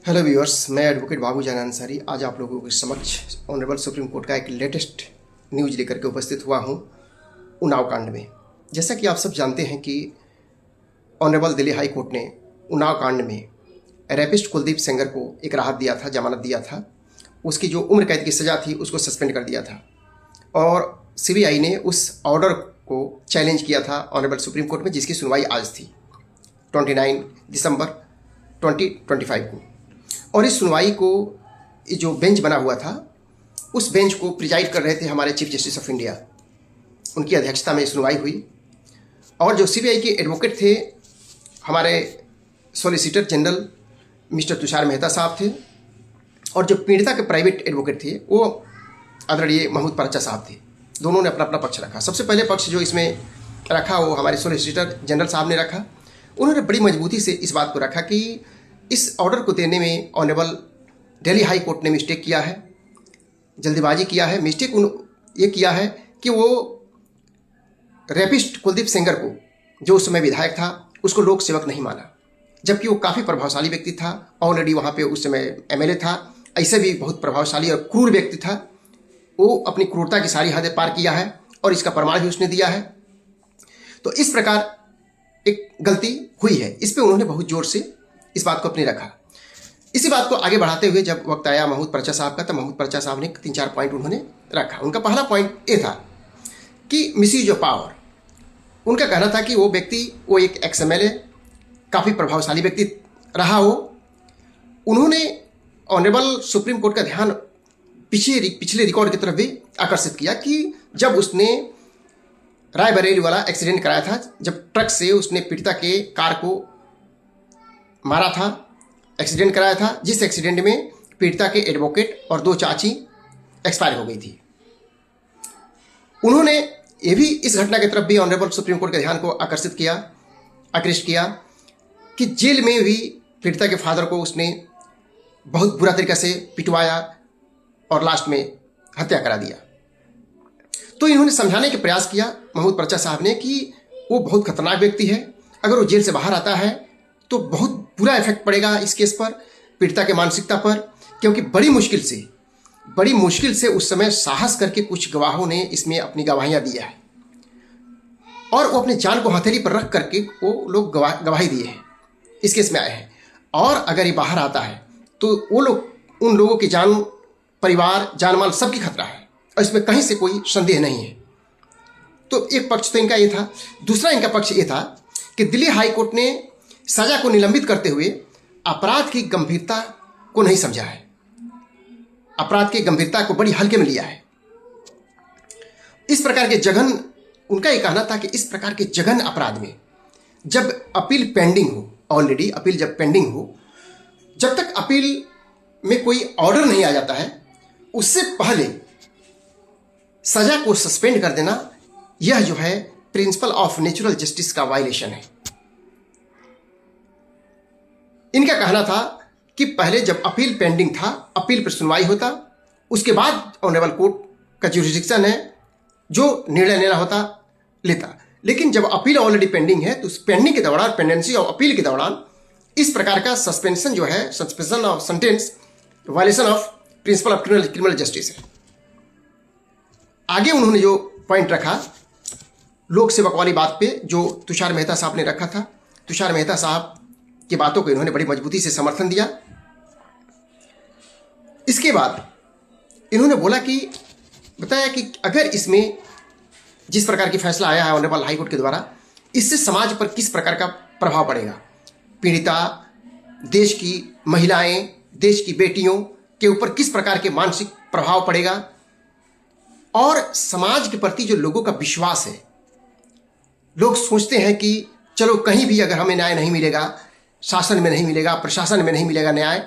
Hello viewers, मैं advocate बाबू जान अंसारी आज आप लोगों के समक्ष ऑनरेबल सुप्रीम कोर्ट का एक लेटेस्ट न्यूज़ लेकर के उपस्थित हुआ हूं उन्नाव कांड में। जैसा कि आप सब जानते हैं कि ऑनरेबल दिल्ली हाई कोर्ट ने उन्नाव कांड में रैपिस्ट कुलदीप सेंगर को एक राहत दिया था, जमानत दिया था। उसकी जो उम्र कैद की सज़ा थी उसको सस्पेंड कर दिया था और सीबीआई ने उस ऑर्डर को चैलेंज किया था ऑनरेबल सुप्रीम कोर्ट में, जिसकी सुनवाई आज थी 29 दिसंबर 2025 को। और इस सुनवाई को जो बेंच बना हुआ था उस बेंच को प्रिजाइड कर रहे थे हमारे चीफ जस्टिस ऑफ इंडिया। उनकी अध्यक्षता में सुनवाई हुई और जो सीबीआई के एडवोकेट थे हमारे solicitor general mister Tushar Mehta साहब थे और जो पीड़िता के प्राइवेट एडवोकेट थे वो आदरणीय महमूद परचा साहब थे। दोनों ने अपना अपना पक्ष रखा। सबसे पहले पक्ष जो इसमें रखा वो हमारे सॉलिसिटर जनरल साहब ने रखा। उन्होंने बड़ी मजबूती से इस बात को रखा कि इस ऑर्डर को देने में ऑनरेबल दिल्ली हाई कोर्ट ने मिस्टेक किया है, जल्दीबाजी किया है। मिस्टेक ये किया है कि वो रैपिस्ट कुलदीप सेंगर को, जो उस समय विधायक था, उसको लोक सेवक नहीं माना, जबकि वो काफ़ी प्रभावशाली व्यक्ति था। ऑलरेडी वहाँ पे उस समय एमएलए था, ऐसे भी बहुत प्रभावशाली और क्रूर व्यक्ति था। वो अपनी क्रूरता की सारी हदें पार किया है और इसका प्रमाण भी उसने दिया है। तो इस प्रकार एक गलती हुई है, इस पर उन्होंने बहुत जोर से इस बात को अपने रखा। इसी बात को आगे बढ़ाते हुए जब वक्त आया महमूद परचा साहब का, तब महमूद परचा साहब ने 3-4 पॉइंट उन्होंने रखा। उनका पहला पॉइंट ये था कि मिसयूज ऑफ पावर। उनका कहना था कि वो व्यक्ति, वो एक एक्स एमएलए, काफ़ी प्रभावशाली व्यक्ति रहा हो। उन्होंने ऑनरेबल सुप्रीम कोर्ट का ध्यान पिछले रिकॉर्ड की तरफ भी आकर्षित किया कि जब उसने रायबरेली वाला एक्सीडेंट कराया था, जब ट्रक से उसने पीड़िता के कार को मारा था, एक्सीडेंट कराया था, जिस एक्सीडेंट में पीड़िता के एडवोकेट और 2 चाची एक्सपायर हो गई थी। उन्होंने ये भी इस घटना की तरफ भी ऑनरेबल सुप्रीम कोर्ट के ध्यान को आकर्षित किया कि जेल में भी पीड़िता के फादर को उसने बहुत बुरा तरीके से पिटवाया और लास्ट में हत्या करा दिया। तो इन्होंने समझाने का प्रयास किया महमूद परचा साहब ने कि वो बहुत खतरनाक व्यक्ति है, अगर वो जेल से बाहर आता है तो बहुत बुरा इफेक्ट पड़ेगा इस केस पर, पीड़िता के मानसिकता पर, क्योंकि बड़ी मुश्किल से उस समय साहस करके कुछ गवाहों ने इसमें अपनी गवाहियां दी है और वो अपने जान को हथेली पर रख करके वो लोग गवाही दिए हैं, इस केस में आए हैं। और अगर ये बाहर आता है तो वो लोग, उन लोगों की जान, परिवार, जान माल सबकी खतरा है और इसमें कहीं से कोई संदेह नहीं है। तो एक पक्ष तो इनका ये था। दूसरा इनका पक्ष ये था कि दिल्ली हाई कोर्ट ने सजा को निलंबित करते हुए अपराध की गंभीरता को नहीं समझा है, अपराध की गंभीरता को बड़ी हल्के में लिया है। इस प्रकार के जघन, उनका ये कहना था कि इस प्रकार के जघन अपराध में जब अपील पेंडिंग हो, ऑलरेडी अपील जब पेंडिंग हो, जब तक अपील में कोई ऑर्डर नहीं आ जाता है, उससे पहले सजा को सस्पेंड कर देना, यह जो है प्रिंसिपल ऑफ नेचुरल जस्टिस का वायलेशन है। इनका कहना था कि पहले जब अपील पेंडिंग था, अपील पर सुनवाई होता, उसके बाद ऑनरेबल कोर्ट का जुरिडिक्शन है, जो निर्णय लेना होता लेता। लेकिन जब अपील ऑलरेडी पेंडिंग है तो उस पेंडिंग के दौरान, पेंडेंसी ऑफ अपील के दौरान इस प्रकार का सस्पेंशन जो है, suspension of sentence, violation of principle of criminal justice है। आगे उन्होंने जो पॉइंट रखा लोक सेवक वाली बात पे, जो तुषार मेहता साहब ने रखा था, तुषार मेहता साहब की बातों को इन्होंने बड़ी मजबूती से समर्थन दिया। इसके बाद इन्होंने बताया कि अगर इसमें जिस प्रकार की फैसला आया है ऑनरेबल हाई कोर्ट के द्वारा, इससे समाज पर किस प्रकार का प्रभाव पड़ेगा, पीड़िता, देश की महिलाएं, देश की बेटियों के ऊपर किस प्रकार के मानसिक प्रभाव पड़ेगा और समाज के प्रति जो लोगों का विश्वास है। लोग सोचते हैं कि चलो कहीं भी अगर हमें न्याय नहीं मिलेगा, शासन में नहीं मिलेगा, प्रशासन में नहीं मिलेगा न्याय,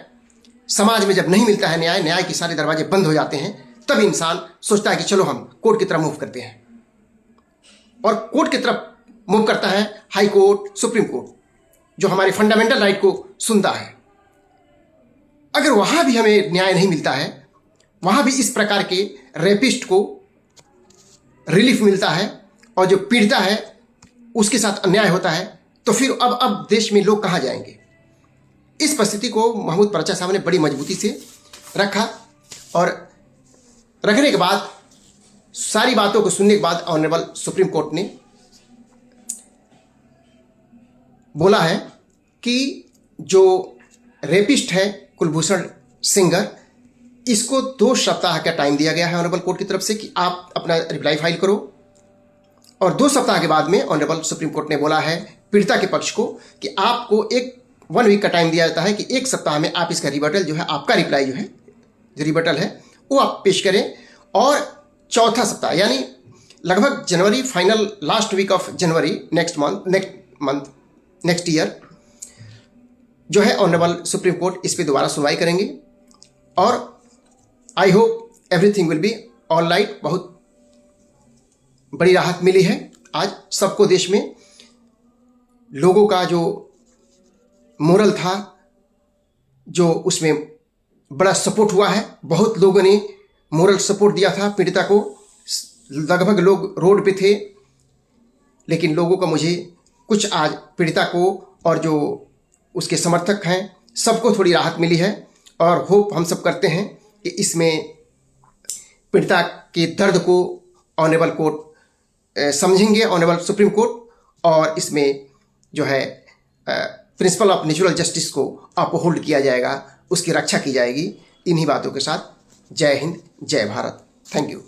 समाज में जब नहीं मिलता है न्याय के सारे दरवाजे बंद हो जाते हैं, तब इंसान सोचता है कि चलो हम कोर्ट की तरफ मूव करते हैं और कोर्ट की तरफ मूव करता है हाई कोर्ट, सुप्रीम कोर्ट, जो हमारे फंडामेंटल राइट को सुनता है। अगर वहां भी हमें न्याय नहीं मिलता है, वहां भी इस प्रकार के रेपिस्ट को रिलीफ मिलता है और जो पीड़िता है उसके साथ अन्याय होता है, तो फिर अब देश में लोग कहाँ जाएंगे। इस परिस्थिति को महमूद परचा साहब ने बड़ी मजबूती से रखा और रखने के बाद सारी बातों को सुनने के बाद ऑनरेबल सुप्रीम कोर्ट ने बोला है कि जो रेपिस्ट है कुलभूषण सेंगर, इसको 2 सप्ताह का टाइम दिया गया है ऑनरेबल कोर्ट की तरफ से कि आप अपना रिप्लाई फाइल करो। और 2 सप्ताह के बाद में ऑनरेबल सुप्रीम कोर्ट ने बोला है पीड़िता के पक्ष को कि आपको 1 वीक का टाइम दिया जाता है कि 1 सप्ताह में आप इसका रिबटल जो है, आपका रिप्लाई जो है, जो रिबटल है वो आप पेश करें। और चौथा सप्ताह यानी लगभग जनवरी, final last week of January next year जो है ऑनरेबल सुप्रीम कोर्ट इस पे दोबारा सुनवाई करेंगे। और I hope everything will be all right. बहुत बड़ी राहत मिली है आज सबको, देश में लोगों का जो मोरल था, जो उसमें बड़ा सपोर्ट हुआ है। बहुत लोगों ने मोरल सपोर्ट दिया था पीड़िता को, लगभग लोग रोड पे थे, लेकिन लोगों का मुझे कुछ आज पीड़िता को और जो उसके समर्थक हैं सबको थोड़ी राहत मिली है। और होप हम सब करते हैं कि इसमें पीड़िता के दर्द को ऑनरेबल कोर्ट समझेंगे, ऑनरेबल सुप्रीम कोर्ट, और इसमें जो है प्रिंसिपल ऑफ नेचुरल जस्टिस को अपहोल्ड किया जाएगा, उसकी रक्षा की जाएगी। इन्हीं बातों के साथ जय हिंद, जय भारत। Thank you.